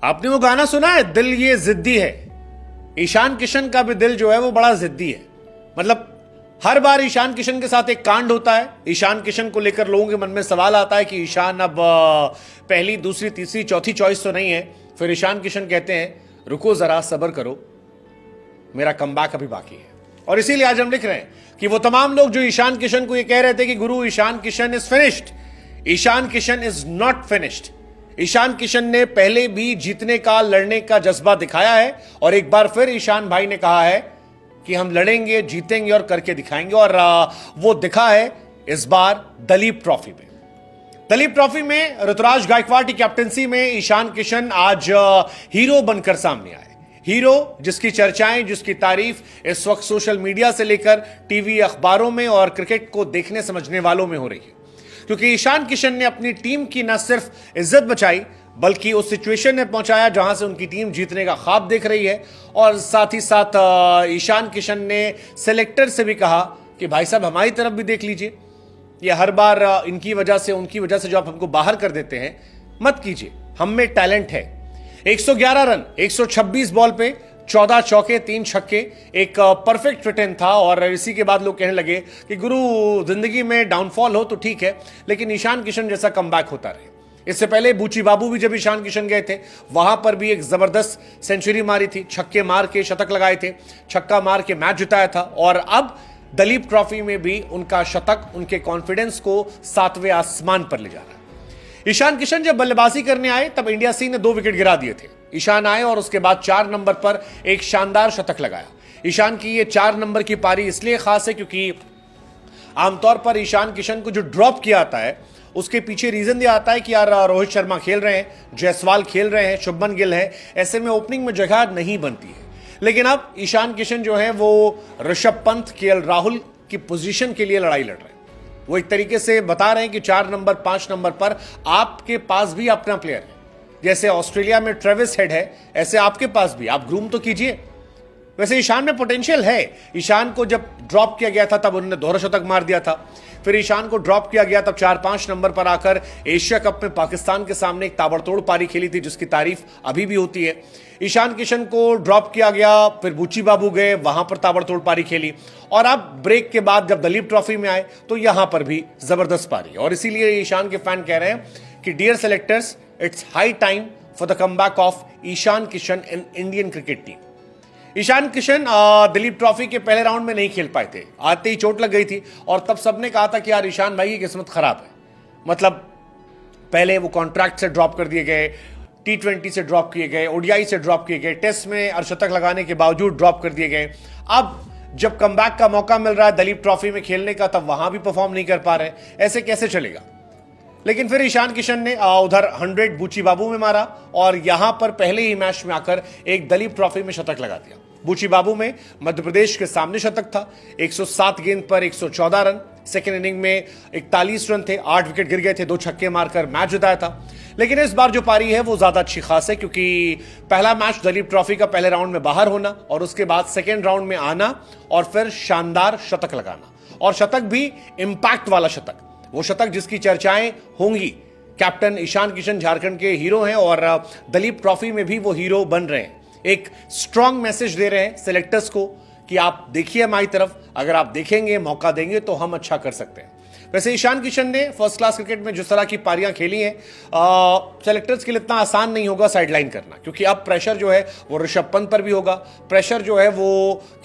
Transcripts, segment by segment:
आपने वो गाना सुना है, दिल ये जिद्दी है। ईशान किशन का भी दिल जो है वो बड़ा जिद्दी है। मतलब हर बार ईशान किशन के साथ एक कांड होता है। ईशान किशन को लेकर लोगों के मन में सवाल आता है कि ईशान अब पहली, दूसरी, तीसरी, चौथी चॉइस तो नहीं है। फिर ईशान किशन कहते हैं रुको जरा, सब्र करो, मेरा कमबैक अभी बाकी है। और इसीलिए आज हम लिख रहे हैं कि वो तमाम लोग जो ईशान किशन को ये कह रहे थे कि गुरु Ishan Kishan is finished, Ishan Kishan is not finished. Ishan Kishan ने पहले भी जीतने का, लड़ने का जज्बा दिखाया है और एक बार फिर ईशान भाई ने कहा है कि हम लड़ेंगे, जीतेंगे और करके दिखाएंगे। और वो दिखा है इस बार दलीप ट्रॉफी में। दलीप ट्रॉफी में ऋतुराज गायकवाड़ की कैप्टनसी में ईशान किशन आज हीरो बनकर सामने आए। हीरो जिसकी चर्चाएं, जिसकी तारीफ इस वक्त सोशल मीडिया से लेकर टीवी, अखबारों में और क्रिकेट को देखने समझने वालों में हो रही है। क्योंकि ईशान किशन ने अपनी टीम की न सिर्फ इज्जत बचाई बल्कि उस सिचुएशन में पहुंचाया जहां से उनकी टीम जीतने का ख्वाब देख रही है। और साथ ही साथ ईशान किशन ने सेलेक्टर से भी कहा कि भाई साहब हमारी तरफ भी देख लीजिए, ये हर बार इनकी वजह से, उनकी वजह से जो आप हमको बाहर कर देते हैं, मत कीजिए, हम में टैलेंट है। 111 रन 126 बॉल पे 14 चौके 3 छक्के, एक परफेक्ट रिटर्न था। और इसी के बाद लोग कहने लगे कि गुरु जिंदगी में डाउनफॉल हो तो ठीक है, लेकिन ईशान किशन जैसा कमबैक होता रहे। इससे पहले बूची बाबू भी जब ईशान किशन गए थे, वहां पर भी एक जबरदस्त सेंचुरी मारी थी, छक्के मार के शतक लगाए थे, छक्का मार के मैच जिताया था। और अब दलीप ट्रॉफी में भी उनका शतक उनके कॉन्फिडेंस को 7वें आसमान पर ले जा रहा है। ईशान किशन जब बल्लेबाजी करने आए तब इंडिया सी ने 2 विकेट गिरा दिए थे। ईशान आए और उसके बाद 4 नंबर पर एक शानदार शतक लगाया। ईशान की ये 4 नंबर की पारी इसलिए खास है क्योंकि आमतौर पर ईशान किशन को जो ड्रॉप किया आता है उसके पीछे रीजन दिया आता है कि यार रोहित शर्मा खेल रहे हैं, जायसवाल खेल रहे हैं, शुभमन गिल है, ऐसे में ओपनिंग में जगह नहीं बनती है। लेकिन अब ईशान किशन जो है वो ऋषभ पंत, केएल राहुल की पोजीशन के लिए लड़ाई लड़ रहे हैं। वो एक तरीके से बता रहे हैं कि 4 नंबर 5 नंबर पर आपके पास भी अपना प्लेयर है। जैसे ऑस्ट्रेलिया में ट्रेविस हेड है, ऐसे आपके पास भी, आप ग्रूम तो कीजिए। वैसे ईशान में पोटेंशियल है। ईशान को जब ड्रॉप किया गया था तब उन्होंने दोहरा शतक मार दिया था। फिर ईशान को ड्रॉप किया गया तब 4-5 नंबर पर आकर एशिया कप में पाकिस्तान के सामने एक ताबड़तोड़ पारी खेली थी जिसकी तारीफ अभी भी होती है। ईशान किशन को ड्रॉप किया गया, फिर बूची बाबू गए, वहां पर ताबड़तोड़ पारी खेली। और अब ब्रेक के बाद जब दलीप ट्रॉफी में आए तो यहां पर भी जबरदस्त पारी। और इसीलिए ईशान के फैन कह रहे हैं कि dear selectors, it's high time for the comeback of Ishan Kishan in Indian cricket team. Ishan Kishan Duleep trophy के पहले राउंड में नहीं खेल पाए थे, आते ही चोट लग गई थी और तब सबने कहा था कि यार ईशान भाई की किस्मत खराब है। मतलब पहले वो कॉन्ट्रैक्ट से ड्रॉप कर दिए गए, T20 से ड्रॉप किए गए, ओडीआई से ड्रॉप किए गए, टेस्ट में अर्धशतक लगाने के बावजूद ड्रॉप कर दिए गए। अब जब कमबैक का मौका मिल रहा है दलीप ट्रॉफी में खेलने का, तब वहां भी परफॉर्म नहीं कर पा रहे, ऐसे कैसे चलेगा। लेकिन फिर ईशान किशन ने उधर 100 बूची बाबू में मारा और यहां पर पहले ही मैच में आकर एक दलीप ट्रॉफी में शतक लगा दिया। बूची बाबू में मध्य प्रदेश के सामने शतक था, 107 गेंद पर 114 रन। सेकेंड इनिंग में 41 रन थे, 8 विकेट गिर गए थे, 2 छक्के मारकर मैच जिताया था। लेकिन इस बार जो पारी है वो ज्यादा अच्छी खास है क्योंकि पहला मैच दलीप ट्रॉफी का पहले राउंड में बाहर होना और उसके बाद सेकेंड राउंड में आना और फिर शानदार शतक लगाना, और शतक भी इंपैक्ट वाला शतक, वो शतक जिसकी चर्चाएं होंगी। कैप्टन ईशान किशन झारखंड के हीरो हैं और दलीप ट्रॉफी में भी वो हीरो बन रहे हैं। एक स्ट्रांग मैसेज दे रहे हैं सेलेक्टर्स को कि आप देखिए हमारी तरफ, अगर आप देखेंगे, मौका देंगे तो हम अच्छा कर सकते हैं। वैसे ईशान किशन ने फर्स्ट क्लास क्रिकेट में जिस तरह की पारियां खेली हैं, सेलेक्टर्स के लिए इतना आसान नहीं होगा साइडलाइन करना, क्योंकि अब प्रेशर जो है वो ऋषभ पंत पर भी होगा, प्रेशर जो है वो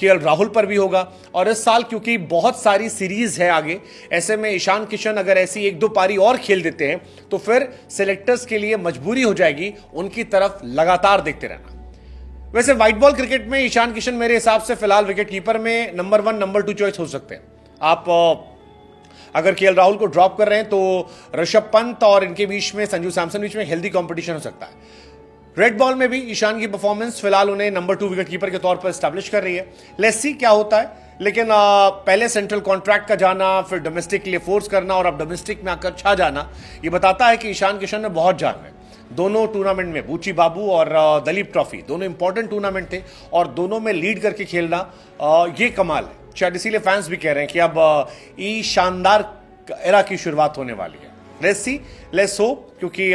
केएल राहुल पर भी होगा। और इस साल क्योंकि बहुत सारी सीरीज है आगे, ऐसे में ईशान किशन अगर ऐसी 1-2 पारी और खेल देते हैं तो फिर सेलेक्टर्स के लिए मजबूरी हो जाएगी उनकी तरफ लगातार देखते रहना। वैसे व्हाइट बॉल क्रिकेट में ईशान किशन मेरे हिसाब से फिलहाल विकेट कीपर में नंबर 1, नंबर 2 चॉइस हो सकते हैं। आप अगर केएल राहुल को ड्रॉप कर रहे हैं तो ऋषभ पंत और इनके बीच में, संजू सैमसन बीच में हेल्दी कंपटीशन हो सकता है। रेड बॉल में भी ईशान की परफॉर्मेंस फिलहाल उन्हें नंबर 2 विकेट कीपर के तौर पर स्टैब्लिश कर रही है। लेट्स सी क्या होता है। लेकिन पहले सेंट्रल कॉन्ट्रैक्ट का जाना, फिर डोमेस्टिक के लिए फोर्स करना और अब डोमेस्टिक में आकर छा जाना, ये बताता है कि ईशान किशन में बहुत जान है। दोनों टूर्नामेंट में, बूची बाबू और दलीप ट्रॉफी, दोनों इंपॉर्टेंट टूर्नामेंट थे और दोनों में लीड करके खेलना ये कमाल है। शायद इसीलिए फैंस भी कह रहे हैं कि अब शानदार एरा की शुरुआत होने वाली है। लेट्स सी, लेट्स होप, क्योंकि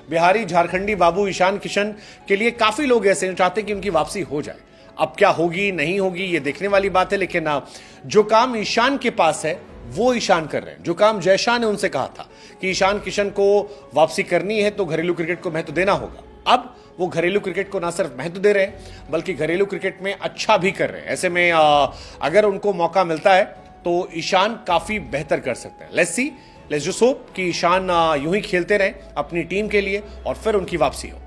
बिहारी झारखंडी बाबू ईशान किशन के लिए काफी लोग ऐसे हैं चाहते हैं कि उनकी वापसी हो जाए। अब क्या होगी नहीं होगी ये देखने वाली बात है, लेकिन जो काम ईशान के पास है वो ईशान कर रहे हैं। जो काम जय शाह ने उनसे कहा था कि ईशान किशन को वापसी करनी है तो घरेलू क्रिकेट को महत्व देना होगा, अब वो घरेलू क्रिकेट को ना सिर्फ महत्व दे रहे हैं बल्कि घरेलू क्रिकेट में अच्छा भी कर रहे हैं। ऐसे में अगर उनको मौका मिलता है तो ईशान काफी बेहतर कर सकते हैं। Let's see, let's just hope कि ईशान यूं ही खेलते रहे अपनी टीम के लिए और फिर उनकी वापसी हो।